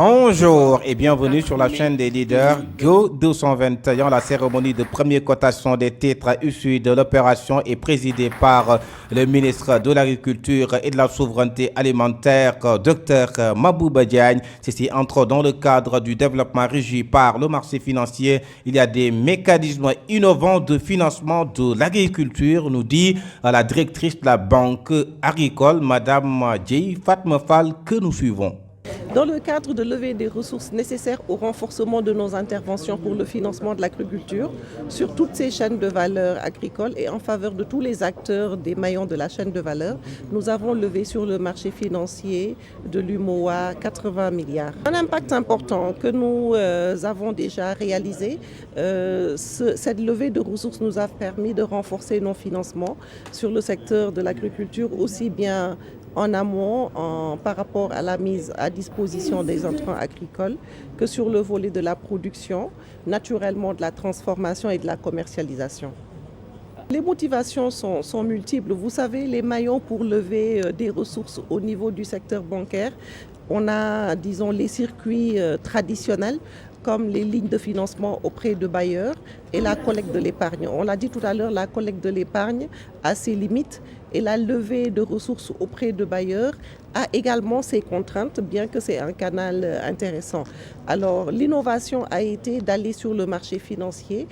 Bonjour et bienvenue sur la chaîne des leaders Go 221. La cérémonie de première cotation des titres issus de l'opération est présidée par le ministre de l'Agriculture et de la Souveraineté alimentaire, Dr Mabouba Diagne. Ceci entre dans le cadre du développement régi par le marché financier. Il y a des mécanismes innovants de financement de l'agriculture, nous dit la directrice de la Banque agricole, Madame Djei Fatma Fall, que nous suivons. Dans le cadre de levée des ressources nécessaires au renforcement de nos interventions pour le financement de l'agriculture sur toutes ces chaînes de valeur agricoles et en faveur de tous les acteurs des maillons de la chaîne de valeur, nous avons levé sur le marché financier de l'UMOA 80 milliards. Un impact important que nous avons déjà réalisé, cette levée de ressources nous a permis de renforcer nos financements sur le secteur de l'agriculture, aussi bien en amont par rapport à la mise à disposition des intrants agricoles que sur le volet de la production, naturellement de la transformation et de la commercialisation. Les motivations sont multiples. Vous savez, les maillons pour lever des ressources au niveau du secteur bancaire, on a, disons, les circuits traditionnels comme les lignes de financement auprès de bailleurs et la collecte de l'épargne. On l'a dit tout à l'heure, la collecte de l'épargne a ses limites et la levée de ressources auprès de bailleurs a également ses contraintes, bien que c'est un canal intéressant. Alors l'innovation a été d'aller sur le marché financier.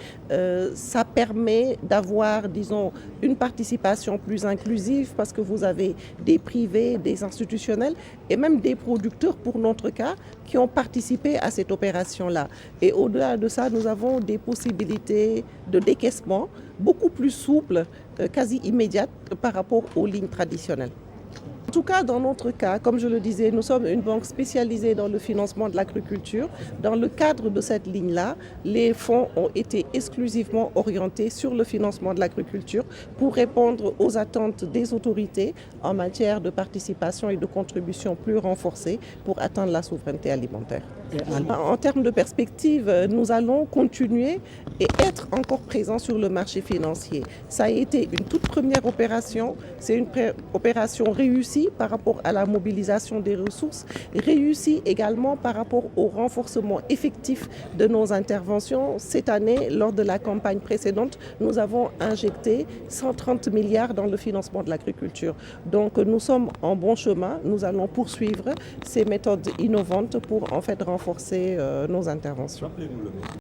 Ça permet d'avoir, disons, une participation plus inclusive parce que vous avez des privés, des institutionnels et même des producteurs, pour notre cas, qui ont participé à cette opération-là. Et au-delà de ça, nous avons des possibilités de décaissement beaucoup plus souples, quasi immédiates par rapport aux lignes traditionnelles. En tout cas, dans notre cas, comme je le disais, nous sommes une banque spécialisée dans le financement de l'agriculture. Dans le cadre de cette ligne-là, les fonds ont été exclusivement orientés sur le financement de l'agriculture pour répondre aux attentes des autorités en matière de participation et de contribution plus renforcées pour atteindre la souveraineté alimentaire. En termes de perspective, nous allons continuer et être encore présents sur le marché financier. Ça a été une toute première opération, c'est une opération réussie par rapport à la mobilisation des ressources, réussie également par rapport au renforcement effectif de nos interventions. Cette année, lors de la campagne précédente, nous avons injecté 130 milliards dans le financement de l'agriculture. Donc nous sommes en bon chemin, nous allons poursuivre ces méthodes innovantes pour en fait renforcer nos interventions.